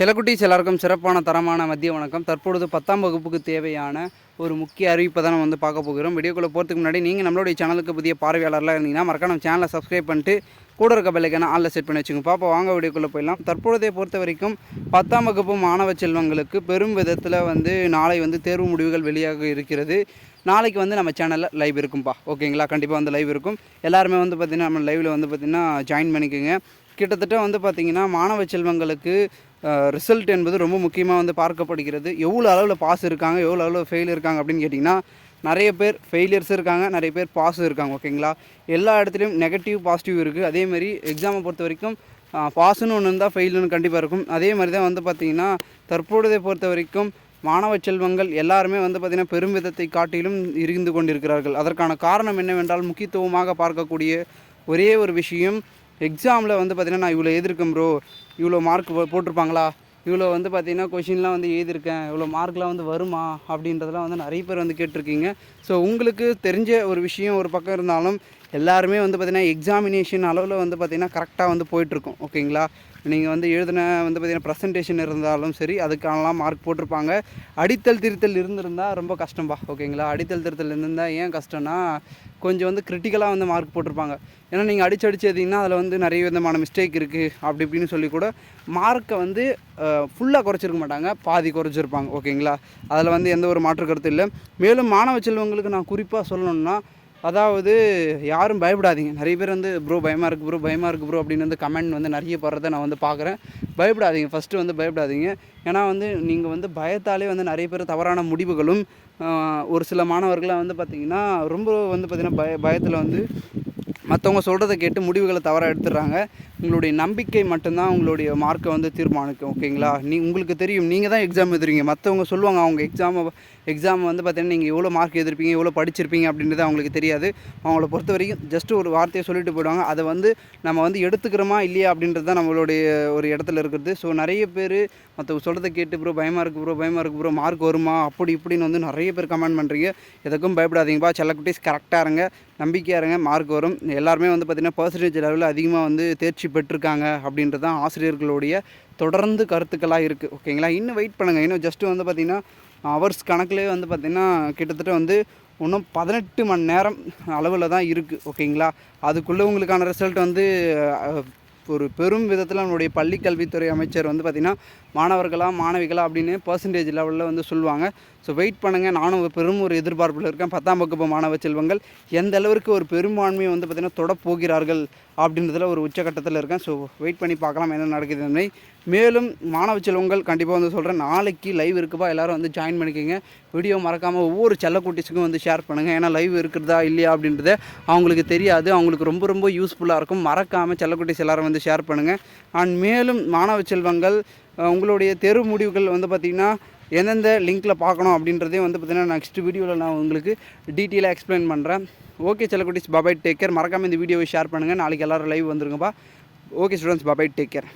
செல்லக்குட்டீஸ் எல்லாருக்கும் சிறப்பான தரமான மதிய வணக்கம். தற்பொழுது 10ஆம் வகுப்புக்கு தேவையான ஒரு முக்கிய அறிவிப்பை தான் நம்ம வந்து பார்க்க போகிறோம். வீடியோக்குள்ளே போகிறதுக்கு முன்னாடி நீங்கள் நம்மளுடைய சேனலுக்கு புதிய பார்வையாளர்லாம் இருந்தீங்கன்னா மறக்காம நம்ம சேனலை சப்ஸ்கிரைப் பண்ணிட்டு கூட இருக்க பெல்லைக்கான ஆளில் செட் பண்ணி வச்சுங்க. பாப்பா வாங்க வீடியோக்குள்ளே போயிடலாம். தற்பொழுதை பொறுத்த வரைக்கும் 10ஆம் வகுப்பு மாணவ செல்வங்களுக்கு பெரும் விதத்தில் வந்து நாளை வந்து தேர்வு முடிவுகள் வெளியாக இருக்கிறது. நாளைக்கு வந்து நம்ம சேனலில் லைவ் இருக்கும்பா, ஓகேங்களா? கண்டிப்பாக வந்து லைவ் இருக்கும். எல்லாருமே வந்து பார்த்திங்கன்னா நம்ம லைவில் வந்து பார்த்திங்கன்னா ஜாயின் பண்ணிக்கோங்க. கிட்டத்தட்ட வந்து பார்த்திங்கன்னா மாணவ செல்வங்களுக்கு ரிசல்ட் என்பது ரொம்ப முக்கியமாக வந்து பார்க்கப்படுகிறது. எவ்வளோ அளவில் பாஸ் இருக்காங்க, எவ்வளோ அளவில் ஃபெயில் இருக்காங்க அப்படின்னு கேட்டிங்கன்னா, நிறைய பேர் ஃபெயிலியர்ஸ் இருக்காங்க, நிறைய பேர் பாஸும் இருக்காங்க, ஓகேங்களா? எல்லா இடத்துலையும் நெகட்டிவ் பாசிட்டிவ் இருக்குது. அதேமாதிரி எக்ஸாமை பொறுத்த வரைக்கும் பாஸுன்னு ஒன்று இருந்தால் ஃபெயிலுன்னு கண்டிப்பாக இருக்கும். அதே மாதிரி தான் வந்து பார்த்திங்கன்னா தற்பொழுதை பொறுத்த வரைக்கும் மாணவ செல்வங்கள் எல்லாருமே வந்து பார்த்திங்கன்னா பெரும் விதத்தை காட்டிலும் இருந்து கொண்டிருக்கிறார்கள். அதற்கான காரணம் என்னவென்றால் முக்கியத்துவமாக பார்க்கக்கூடிய ஒரே ஒரு விஷயம், எக்ஸாமில் வந்து பார்த்திங்கன்னா நான் இவ்வளோ எழுதியிருக்கேன் ப்ரோ, இவ்வளோ மார்க் போட்டிருப்பாங்களா, இவ்வளோ வந்து பார்த்திங்கன்னா கொஷின்லாம் வந்து எழுதியிருக்கேன், இவ்வளோ மார்க்லாம் வந்து வருமா அப்படின்றதெல்லாம் வந்து நிறைய பேர் வந்து கேட்டிருக்கீங்க. ஸோ உங்களுக்கு தெரிஞ்ச ஒரு விஷயம் ஒரு பக்கம் இருந்தாலும் எல்லாருமே வந்து பார்த்திங்கன்னா எக்ஸாமினேஷன் அளவில் வந்து பார்த்திங்கன்னா கரெக்டாக வந்து போயிட்டுருக்கும், ஓகேங்களா? நீங்கள் வந்து எழுதின வந்து பார்த்திங்கன்னா ப்ரெசன்டேஷன் இருந்தாலும் சரி அதுக்கானலாம் மார்க் போட்டிருப்பாங்க. அடித்தல் திருத்தல் இருந்திருந்தால் ரொம்ப கஷ்டம்பா, ஓகேங்களா? அடித்தல் திருத்தல் இருந்திருந்தால் ஏன் கஷ்டம்னா கொஞ்சம் வந்து கிரிட்டிக்கலாக வந்து மார்க் போட்டிருப்பாங்க. ஏன்னா நீங்கள் அடித்து எழுதிங்கன்னா அதில் வந்து நிறைய விதமான மிஸ்டேக் இருக்குது அப்படி இப்படின்னு சொல்லி கூட மார்க்கை வந்து ஃபுல்லாக குறைச்சிருக்க மாட்டாங்க, பாதி குறைச்சிருப்பாங்க, ஓகேங்களா? அதில் வந்து எந்த ஒரு மாற்று கருத்து இல்லை. மேலும் மாணவ செல்வங்களுக்கு நான் குறிப்பாக சொல்லணுன்னா, அதாவது யாரும் பயப்படாதீங்க. நிறைய பேர் வந்து ப்ரோ பயமாக இருக்குது ப்ரோ, பயமாக இருக்குது ப்ரோ அப்படின்னு வந்து கமெண்ட் வந்து நிறைய போடுறத நான் வந்து பார்க்குறேன். பயப்படாதீங்க, ஃபஸ்ட்டு வந்து பயப்படாதீங்க. ஏன்னா வந்து நீங்கள் வந்து பயத்தாலே வந்து நிறைய பேர் தவறான முடிவுகளும் ஒரு சில மாணவர்களாக வந்து பார்த்திங்கன்னா ரொம்ப வந்து பார்த்திங்கன்னா பயத்தில் வந்து மற்றவங்க சொல்கிறத கேட்டு முடிவுகளை தவறாக எடுத்துடுறாங்க. உங்களுடைய நம்பிக்கை மட்டும்தான் உங்களுடைய மார்க்கை வந்து தீர்மானிக்கும், ஓகேங்களா? உங்களுக்கு தெரியும், நீங்கள் தான் எக்ஸாம் எழுதுறீங்க. மற்றவங்க சொல்லுவாங்க அவங்க எக்ஸாம் வந்து பார்த்தீங்கன்னா நீங்கள் எவ்வளோ மார்க் எழுதிருப்பீங்க, எவ்வளோ படிச்சிருப்பீங்க அப்படின்றது அவங்களுக்கு தெரியாது. அவங்கள பொறுத்த வரைக்கும் ஜஸ்ட்டு ஒரு வார்த்தையை சொல்லிட்டு போயிடுவாங்க. அதை வந்து நம்ம வந்து எடுத்துக்கிறோமா இல்லையா அப்படின்றது தான் நம்மளுடைய ஒரு இடத்துல இருக்கிறது. ஸோ நிறைய பேர் மற்றவங்க சொல்கிறத கேட்டு ப்ரோ பயமாக இருக்குது ப்ரோ, பயமாக இருக்குது ப்ரோ, மார்க் வருமா அப்படி இப்படின்னு வந்து நிறைய பேர் கமெண்ட் பண்ணுறீங்க. எதுக்கும் பயப்படாதீங்கப்பா, செல்லக்குட்டீஸ் கரெக்டாக இருங்க, நம்பிக்கையாக இருங்க, மார்க் வரும். எல்லாருமே வந்து பார்த்திங்கன்னா பர்சன்டேஜ் லெவலில் அதிகமாக வந்து தேர்ச்சி பெற்றிருக்காங்க அப்படின்றது தான் ஆசிரியர்களுடைய தொடர்ந்து கருத்துக்களாக இருக்குது, ஓகேங்களா? இன்னும் வெயிட் பண்ணுங்கள். இன்னும் ஜஸ்ட்டு வந்து பார்த்திங்கன்னா ஹவர்ஸ் கணக்கிலே வந்து பார்த்திங்கன்னா கிட்டத்தட்ட வந்து இன்னும் 18 மணி நேரம் அளவில் தான் இருக்குது, ஓகேங்களா? அதுக்குள்ளே உங்களுக்கான ரிசல்ட் வந்து ஒரு பெரும் விதத்தில் நம்மளுடைய பள்ளி கல்வித்துறை அமைச்சர் வந்து பார்த்திங்கன்னா மாணவிகளா அப்படின்னு பர்சன்டேஜ் லெவலில் வந்து சொல்லுவாங்க. ஸோ வெயிட் பண்ணுங்கள். நானும் பெரும் ஒரு எதிர்பார்ப்பில் இருக்கேன். 10ஆம் வகுப்பு மாணவ செல்வங்கள் எந்த அளவிற்கு ஒரு பெரும்பான்மையை வந்து பார்த்திங்கன்னா தொடப்போகிறார்கள் அப்படின்றதுல ஒரு உச்சக்கட்டத்தில் இருக்கேன். ஸோ வெயிட் பண்ணி பார்க்கலாம் என்ன நடக்குதுன்னு. மேலும் மாணவ செல்வங்கள் கண்டிப்பாக வந்து சொல்கிறேன், நாளைக்கு லைவ் இருக்குப்பா, எல்லோரும் வந்து ஜாயின் பண்ணிக்கோங்க. வீடியோ மறக்காமல் ஒவ்வொரு செல்லக்குட்டிஸுக்கும் வந்து ஷேர் பண்ணுங்கள். ஏன்னா லைவ் இருக்கிறதா இல்லையா அப்படின்றத அவங்களுக்கு தெரியாது, அவங்களுக்கு ரொம்ப ரொம்ப யூஸ்ஃபுல்லாக இருக்கும். மறக்காமல் செல்லக்குட்டிஸ் எல்லோரும் வந்து ஷேர் பண்ணுங்கள். அண்ட் மேலும் மாணவ செல்வங்கள் உங்களுடைய தேர்வு முடிவுகள் வந்து பார்த்திங்கன்னா எந்தெந்த லிங்க்கில் பார்க்கணும் அப்படின்றதே வந்து பார்த்திங்கன்னா நெக்ஸ்ட் வீடியோவில் நான் உங்களுக்கு டீட்டெயிலாக எக்ஸ்பிளைன் பண்ணுறேன். ஓகே செல்லக்குட்டீஸ், பாபாய், டேக் கேர். மறக்காமல் இந்த வீடியோவை ஷேர் பண்ணுங்கள். நாளைக்கு எல்லோரும் லைவ் வந்துருங்கப்பா. Okay students, bye bye, take care.